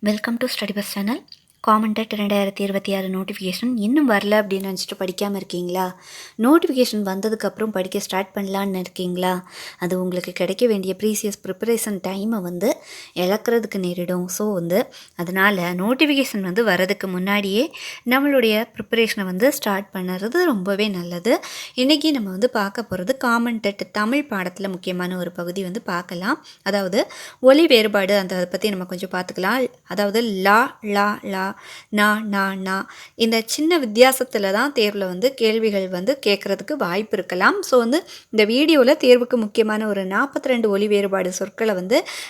Welcome to Study Bus channel. Common TET 2026 notification இன்னும் வரல அப்படின்னு நினச்சிட்டு படிக்காமல் இருக்கீங்களா? நோட்டிஃபிகேஷன் வந்ததுக்கப்புறம் படிக்க ஸ்டார்ட் பண்ணலான்னு இருக்கீங்களா? அது உங்களுக்கு கிடைக்க வேண்டிய ப்ரீசியஸ் ப்ரிப்பரேஷன் டைமை இழக்கிறதுக்கு நேரிடும். ஸோ அதனால் நோட்டிஃபிகேஷன் வரதுக்கு முன்னாடியே நம்மளுடைய ப்ரிப்பரேஷனை ஸ்டார்ட் பண்ணுறது ரொம்பவே நல்லது. இன்றைக்கி நம்ம பார்க்க போகிறது காமன் டெட் தமிழ் பாடத்தில் முக்கியமான ஒரு பகுதி பார்க்கலாம். அதாவது ஒலி வேறுபாடு அதை பற்றி நம்ம கொஞ்சம் பார்த்துக்கலாம். அதாவது லா லா லா நா நா நா இந்த சின்ன வித்தியாசத்தில் தான் தேர்வில் கேள்விகள் கேட்குறதுக்கு வாய்ப்பு இருக்கலாம். ஸோ இந்த வீடியோவில் தேர்வுக்கு முக்கியமான ஒரு 42 ஒலி வேறுபாடு சொற்களை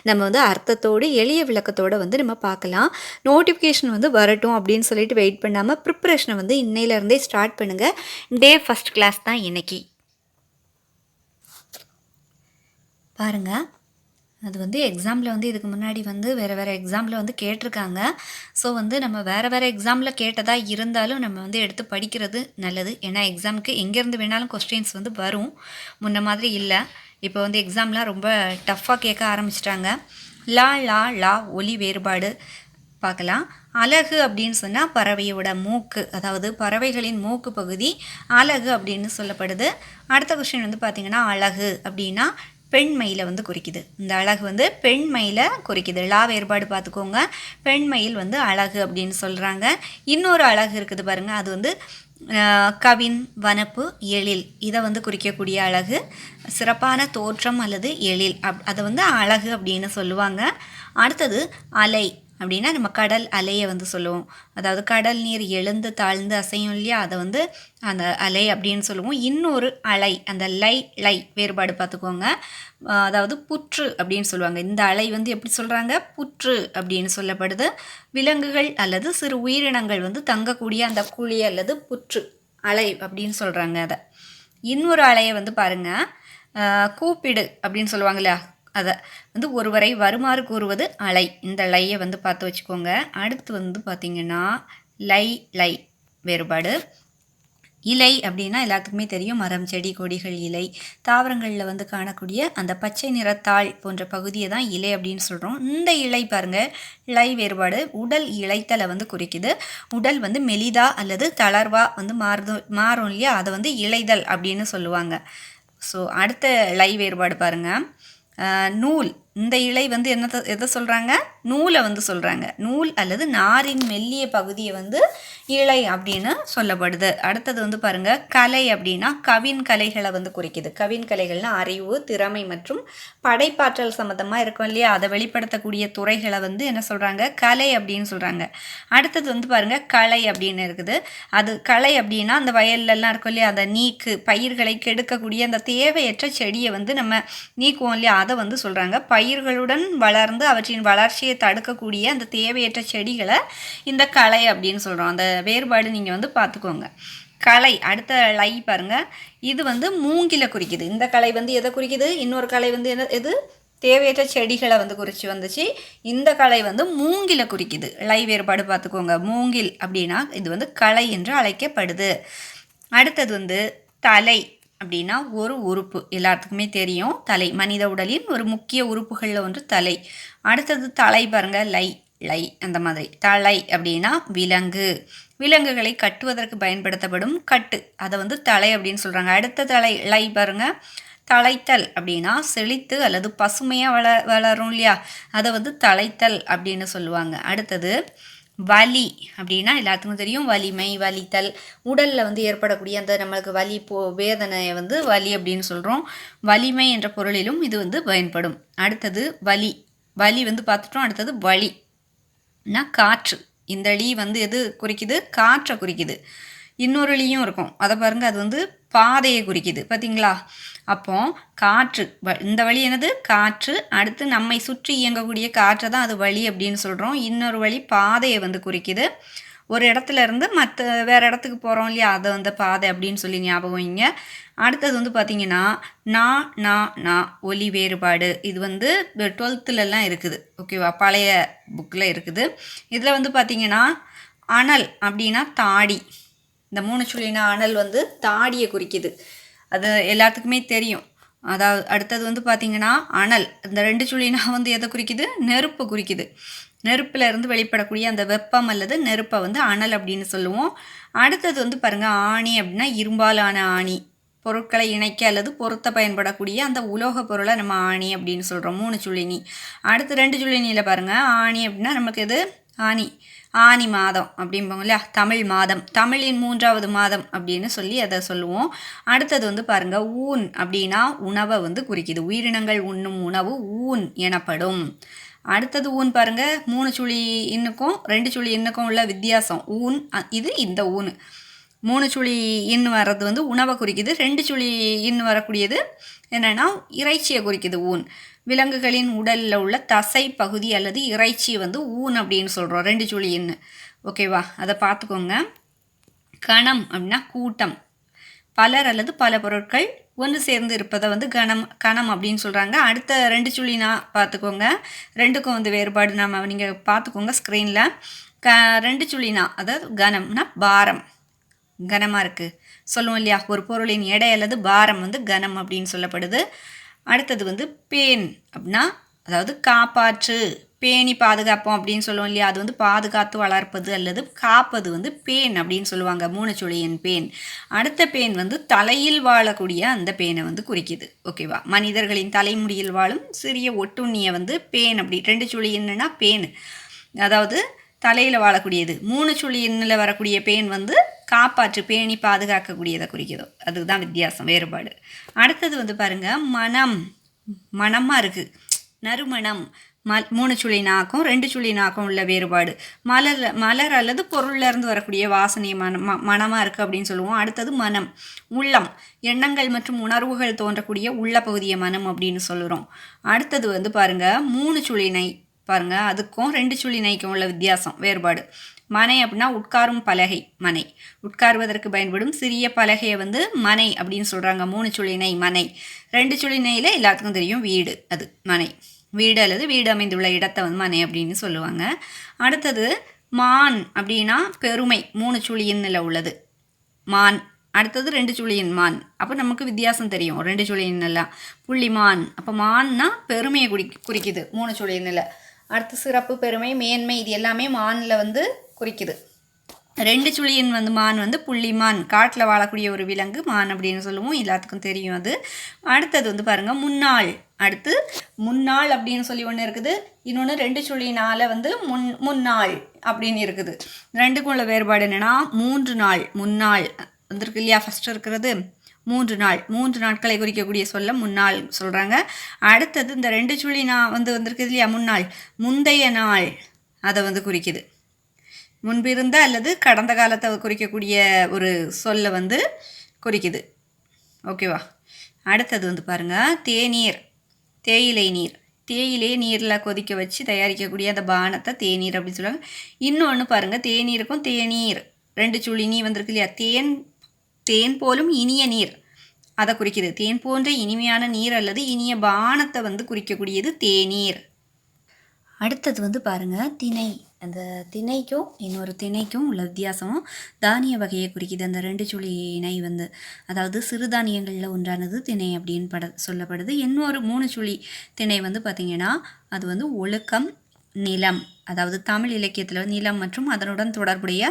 நம்ம அர்த்தத்தோடு எளிய விளக்கத்தோடு நம்ம பார்க்கலாம். நோட்டிஃபிகேஷன் வரட்டும் அப்படின்னு சொல்லிட்டு வெயிட் பண்ணாமல் ப்ரிப்பரேஷனை இன்னையிலேருந்தே ஸ்டார்ட் பண்ணுங்கள். டே ஃபஸ்ட் கிளாஸ் தான் இன்னைக்கு. பாருங்கள், அது எக்ஸாமில் இதுக்கு முன்னாடி வேறு எக்ஸாமில் கேட்டிருக்காங்க. ஸோ நம்ம வேறு எக்ஸாமில் கேட்டதாக இருந்தாலும் நம்ம எடுத்து படிக்கிறது நல்லது. ஏன்னா எக்ஸாமுக்கு எங்கேருந்து வேணாலும் கொஸ்டின்ஸ் வரும். முன்ன மாதிரி இல்லை. இப்போ எக்ஸாம்லாம் ரொம்ப டஃப்பாக கேட்க ஆரம்பிச்சிட்டாங்க. லா லா லா ஒலி வேறுபாடு பார்க்கலாம். அலகு அப்படின்னு சொன்னால் பறவையோட மூக்கு, அதாவது பறவைகளின் மூக்கு பகுதி அலகு அப்படின்னு சொல்லப்படுது. அடுத்த கொஸ்டின் பார்த்திங்கன்னா அலகு அப்படின்னா பெண்மயில குறிக்குது. இந்த அழகு பெண்மயில குறிக்குது. லா வேறுபாடு பார்த்துக்கோங்க. பெண்மயில் அழகு அப்படின்னு சொல்கிறாங்க. இன்னொரு அழகு இருக்குது பாருங்கள், அது கவின், வனப்பு, எழில் இதை குறிக்கக்கூடிய அழகு. சிறப்பான தோற்றம் அல்லது எழில் அதை அழகு அப்படின்னு சொல்லுவாங்க. அடுத்தது அலை அப்படின்னா நம்ம கடல் அலையை சொல்லுவோம். அதாவது கடல் நீர் எழுந்து தாழ்ந்து அசையும் இல்லையா, அதை அந்த அலை அப்படின்னு சொல்லுவோம். இன்னொரு அலை, அந்த லை வேறுபாடு பார்த்துக்கோங்க. அதாவது புற்று அப்படின்னு சொல்லுவாங்க. இந்த அலை எப்படி சொல்கிறாங்க? புற்று அப்படின்னு சொல்லப்படுது. விலங்குகள் அல்லது சிறு உயிரினங்கள் தங்கக்கூடிய அந்த குழி அல்லது புற்று அலை அப்படின்னு சொல்கிறாங்க. அதை இன்னொரு அலையை பாருங்கள், கூப்பிடு அப்படின்னு சொல்லுவாங்க இல்லையா, அதை ஒருவரை வருமாறு கூறுவது அலை. இந்த லையை பார்த்து வச்சுக்கோங்க. அடுத்து பார்த்திங்கன்னா லை வேறுபாடு. இலை அப்படின்னா எல்லாத்துக்குமே தெரியும், மரம், செடி, கொடிகள், இலை. தாவரங்களில் காணக்கூடிய அந்த பச்சை நிறத்தாள் போன்ற பகுதியை தான் இலை அப்படின்னு சொல்கிறோம். இந்த இலை பாருங்கள், லை வேறுபாடு உடல் இளைத்தலை குறிக்குது. உடல் மெலிதா அல்லது தளர்வா மாறும் இல்லையா, அதை இளைதல் அப்படின்னு சொல்லுவாங்க. ஸோ அடுத்த லை வேறுபாடு பாருங்கள், நூல். இந்த இலை எதை சொல்கிறாங்க? நூலை சொல்கிறாங்க. நூல் அல்லது நாரின் மெல்லிய பகுதியை இலை அப்படின்னு சொல்லப்படுது. அடுத்தது பாருங்கள், கலை அப்படின்னா கவின் கலைகளை குறிக்குது. கவின் கலைகள்னால் அறிவு, திறமை மற்றும் படைப்பாற்றல் சம்மந்தமாக இருக்கும் இல்லையா, அதை வெளிப்படுத்தக்கூடிய துறைகளை என்ன சொல்கிறாங்க? கலை அப்படின்னு சொல்கிறாங்க. அடுத்தது பாருங்கள், களை அப்படின்னு இருக்குது. அது களை அப்படின்னா அந்த வயல்லலாம் இருக்கும் இல்லையா, அந்த நீக்கு பயிர்களை கெடுக்கக்கூடிய அந்த தேவையற்ற செடியை நம்ம நீக்குவோம் இல்லையா, அதை சொல்கிறாங்க. பயிர்களுடன் வளர்ந்து அவற்றின் வளர்ச்சியை தடுக்கக்கூடிய அந்த தேவையற்ற செடிகளை இந்த களை அப்படின்னு சொல்கிறோம். அந்த வேறுபாடு நீங்கள் பார்த்துக்கோங்க. களை. அடுத்த லை பாருங்கள், இது மூங்கில குறிக்குது. இந்த களை எதை குறிக்குது? இன்னொரு களை எது? தேவையற்ற செடிகளை குறித்து வந்துச்சு. இந்த களை மூங்கில குறிக்குது. லை வேறுபாடு பார்த்துக்கோங்க. மூங்கில் அப்படின்னா இது களை என்று அழைக்கப்படுது. அடுத்தது தலை அப்படின்னா ஒரு உறுப்பு, எல்லாத்துக்குமே தெரியும். தலை மனித உடலின் ஒரு முக்கிய உறுப்புகளில் ஒன்று தலை. அடுத்தது தலை பாருங்கள், லை அந்த மாதிரி. தலை அப்படின்னா விலங்கு, விலங்குகளை கட்டுவதற்கு பயன்படுத்தப்படும் கட்டு, அதை தலை அப்படின்னு சொல்கிறாங்க. அடுத்த தலை லை பாருங்கள், தழைத்தல் அப்படின்னா செழித்து அல்லது பசுமையாக வளரும் இல்லையா, அதை தழைத்தல் அப்படின்னு சொல்லுவாங்க. அடுத்தது வலி அப்படின்னா எல்லாத்துக்கும் தெரியும், வலிமை, வலித்தல். உடலில் ஏற்படக்கூடிய அந்த நம்மளுக்கு வலி வேதனையை வலி அப்படின்னு சொல்கிறோம். வலிமை என்ற பொருளிலும் இது பயன்படும். அடுத்தது வலி பார்த்துட்டோம். அடுத்தது வலினா காற்று. இந்த லீ எது குறிக்குது? காற்றை குறிக்குது. இன்னொரு லீயும் இருக்கும், அதை பாருங்கள், அது பாதையை குறிக்குது. பார்த்தீங்களா? அப்போ காற்று, இந்த வழி என்னது? காற்று. அடுத்து நம்மை சுற்றி இயங்கக்கூடிய காற்றை தான் அது வழி அப்படின்னு சொல்கிறோம். இன்னொரு வழி பாதையை குறிக்குது. ஒரு இடத்துல இருந்து வேறு இடத்துக்கு போகிறோம் இல்லையா, அதை பாதை அப்படின்னு சொல்லி ஞாபகம் வைங்க. அடுத்தது பார்த்திங்கன்னா நா ஒலி வேறுபாடு. இது 12th இருக்குது, ஓகேவா? பழைய புக்கில் இருக்குது. இதில் பார்த்திங்கன்னா அனல் அப்படின்னா தாடி. இந்த 3 சுழினா அனல் தாடியை குறிக்குது. அது எல்லாத்துக்குமே தெரியும். அதாவது அடுத்தது பார்த்திங்கன்னா அனல். இந்த 2 சுழினா எதை குறிக்குது? நெருப்பு குறிக்குது. நெருப்பில் இருந்து வெளிப்படக்கூடிய அந்த வெப்பம் அல்லது நெருப்பை வந்து அனல் அப்படின்னு சொல்லுவோம். அடுத்தது வந்து பாருங்கள் ஆணி அப்படின்னா இரும்பாலான ஆணி, பொருட்களை இணைக்க அல்லது பொருத்த பயன்படக்கூடிய அந்த உலோக பொருளை நம்ம ஆணி அப்படின்னு சொல்கிறோம். 3 சுழினி. அடுத்து 2 சுழினியில் பாருங்கள் ஆணி அப்படின்னா நமக்கு எது ஆணி, ஆனி மாதம் அப்படிம்போங்க இல்லையா, தமிழ் மாதம், தமிழின் 3வது மாதம் அப்படின்னு சொல்லி அதை சொல்லுவோம். அடுத்தது வந்து பாருங்கள் ஊன் அப்படின்னா உணவை வந்து குறிக்குது. உயிரினங்கள் உண்ணும் உணவு ஊன் எனப்படும். அடுத்தது ஊன் பாருங்கள் 3 சுழி இன்னுக்கும் 2 சுழி இன்னுக்கும் உள்ள வித்தியாசம். ஊன் இது இந்த ஊன். 3 சுழி இன்னு வர்றது வந்து உணவை குறிக்குது. 2 சுழி இன்னு வரக்கூடியது என்னென்னா இறைச்சியை குறிக்குது ஊன். விலங்குகளின் உடலில் உள்ள தசை பகுதி அல்லது இறைச்சி வந்து ஊன் அப்படின்னு சொல்கிறோம் 2 சுழி இன்னு. ஓகேவா, அதை பார்த்துக்கோங்க. கணம் அப்படின்னா கூட்டம், பலர் அல்லது பல பொருட்கள் ஒன்று சேர்ந்து இருப்பதை வந்து கணம் அப்படின்னு சொல்கிறாங்க. அடுத்த 2 சுழினா பார்த்துக்கோங்க, 2க்கும் வந்து வேறுபாடு நீங்கள் பார்த்துக்கோங்க ஸ்க்ரீனில். 2 சுழினா அதாவது கணம்னா பாரம், கனமாக இருக்குது சொல்லுவோம் இல்லையா, ஒரு பொருளின் எடை அல்லது பாரம் வந்து கனம் அப்படின்னு சொல்லப்படுது. அடுத்தது வந்து பேன் அப்படின்னா அதாவது காப்பாற்று, பேணி பாதுகாப்போம் அப்படின்னு சொல்லுவோம் இல்லையா, அது வந்து பாதுகாத்து வளர்ப்பது அல்லது காப்பது வந்து பேன் அப்படின்னு சொல்லுவாங்க. 3 சுழியின் பேன். அடுத்த பேன் வந்து தலையில் வாழக்கூடிய அந்த பேனை வந்து குறிக்குது. ஓகேவா, மனிதர்களின் தலைமுடியில் வாழும் சிறிய ஒட்டுண்ணியை வந்து பேன் அப்படி. 2 சுழி என்னன்னா பேன், அதாவது தலையில் வாழக்கூடியது. 3 சுழி எண்ணில் வரக்கூடிய பேன் வந்து காப்பாற்று, பேணி பாதுகாக்கக்கூடியதை குறிக்குதோ, அதுதான் வித்தியாசம், வேறுபாடு. அடுத்தது வந்து பாருங்கள் மனம், மனமாக இருக்குது, நறுமணம். 3 சுழி நாக்கும் 2 சுழி நாக்கும் உள்ள வேறுபாடு. மலர் அல்லது பொருள்லேருந்து வரக்கூடிய வாசனை மனமாக இருக்குது அப்படின்னு சொல்லுவோம். அடுத்தது மனம், உள்ளம், எண்ணங்கள் மற்றும் உணர்வுகள் தோன்றக்கூடிய உள்ள பகுதியை மனம் அப்படின்னு சொல்லுறோம். அடுத்தது வந்து பாருங்கள் 3 சுழினை பாருங்கள், அதுக்கும் 2 சுழினைக்கும் உள்ள வித்தியாசம், வேறுபாடு. மனை அப்படின்னா உட்காரும் பலகை, மனை உட்காருவதற்கு பயன்படும் சிறிய பலகையை வந்து மனை அப்படின்னு சொல்கிறாங்க. 3 சுழினை மனை. 2 சுழினையில் எல்லாத்துக்கும் தெரியும் வீடு, அது மனை, வீடு அல்லது வீடு அமைந்துள்ள இடத்தை வந்து மனை அப்படின்னு சொல்லுவாங்க. அடுத்தது மான் அப்படின்னா பெருமை, 3 சுழியின்னில் உள்ளது மான். அடுத்தது 2 சுழியின் மான். அப்போ நமக்கு வித்தியாசம் தெரியும் 2 சுழியின்னெல்லாம். புள்ளிமான், அப்போ மான்னா பெருமையை குறிக்குது 3 சுழியின்னில். அடுத்து சிறப்பு, பெருமை, மேன்மை, இது எல்லாமே மானில் வந்து குறிக்குது. 2 சுழியின் வந்து மான் வந்து புள்ளிமான், காட்டில் வாழக்கூடிய ஒரு விலங்கு மான் அப்படின்னு சொல்லுவோம், எல்லாத்துக்கும் தெரியும் அது. அடுத்தது வந்து பாருங்கள் முன்னாள். அடுத்து முன்னாள் அப்படின்னு சொல்லி ஒன்று இருக்குது, இன்னொன்று 2 சுழினால் வந்து முன்னாள் அப்படின்னு இருக்குது. 2க்கும் உள்ள வேறுபாடு என்னென்னா 3 நாள், முன்னாள் வந்திருக்கு இல்லையா, ஃபஸ்ட்டு இருக்கிறது 3 நாள், 3 நாட்களை குறிக்கக்கூடிய சொல்ல முன்னாள் சொல்கிறாங்க. அடுத்தது இந்த 2 சுழி வந்து வந்திருக்குது இல்லையா, முன்னாள், முந்தைய நாள் அதை வந்து குறிக்குது. முன்பிருந்த அல்லது கடந்த காலத்தை குறிக்கக்கூடிய ஒரு சொல்லை வந்து குறிக்குது. ஓகேவா. அடுத்தது வந்து பாருங்கள் தேநீர், தேயிலை நீர், தேயிலை நீரில் கொதிக்க வச்சு தயாரிக்கக்கூடிய அந்த பானத்தை தேநீர் அப்படின்னு சொல்லுவாங்க. இன்னொன்று பாருங்கள் தேநீருக்கும் தேநீர் 2 சுழி நீ வந்திருக்கு இல்லையா, தேன் போலும் இனிய நீர் அதை குறிக்குது. தேன் போன்ற இனிமையான நீர் அல்லது இனிய பானத்தை வந்து குறிக்கக்கூடியது தேநீர். அடுத்தது வந்து பாருங்கள் திணை. அந்த திணைக்கும் இன்னொரு திணைக்கும் உள்ள வித்தியாசம் தானிய வகையை குறிக்குது. அந்த 2 சுழி இணை வந்து அதாவது சிறுதானியங்களில் ஒன்றானது திணை அப்படின்னு சொல்லப்படுது. இன்னொரு 3 சுழி திணை வந்து பார்த்திங்கன்னா அது வந்து ஒழுக்கம், நிலம், அதாவது தமிழ் இலக்கியத்தில் நிலம் மற்றும் அதனுடன் தொடர்புடைய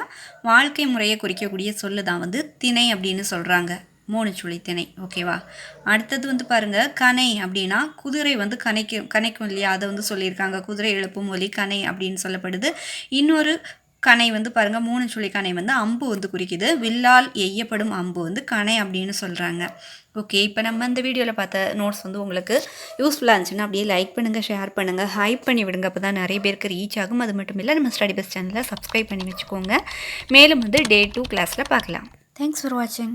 வாழ்க்கை முறையை குறிக்கக்கூடிய சொல்லு தான் வந்து திணை அப்படின்னு சொல்கிறாங்க. 3 சுழி திணை. ஓகேவா. அடுத்தது வந்து பாருங்கள் கணை அப்படின்னா குதிரை வந்து கணைக்கும் இல்லையா, அதை வந்து சொல்லியிருக்காங்க. குதிரை எழுப்பும் ஒலி கணை அப்படின்னு சொல்லப்படுது. இன்னொரு கணை வந்து பாருங்கள் 3 சுழி கணை வந்து அம்பு வந்து குறிக்குது. வில்லால் எய்யப்படும் அம்பு வந்து கணை அப்படின்னு சொல்கிறாங்க. ஓகே, இப்போ நம்ம இந்த வீடியோவில் பார்த்த நோட்ஸ் வந்து உங்களுக்கு யூஸ்ஃபுல்லாக இருந்துச்சுன்னா அப்படியே லைக் பண்ணுங்கள், ஷேர் பண்ணுங்கள், ஹைப் பண்ணி விடுங்க. அப்போ தான் நிறைய பேருக்கு ரீச் ஆகும். அது மட்டும் இல்லை, நம்ம ஸ்டடி பெஸ்ட் சேனலை சப்ஸ்கிரைப் பண்ணி வச்சுக்கோங்க. மேலும் வந்து Day 2 கிளாஸில் பார்க்கலாம். தேங்க்ஸ் ஃபார் வாட்சிங்.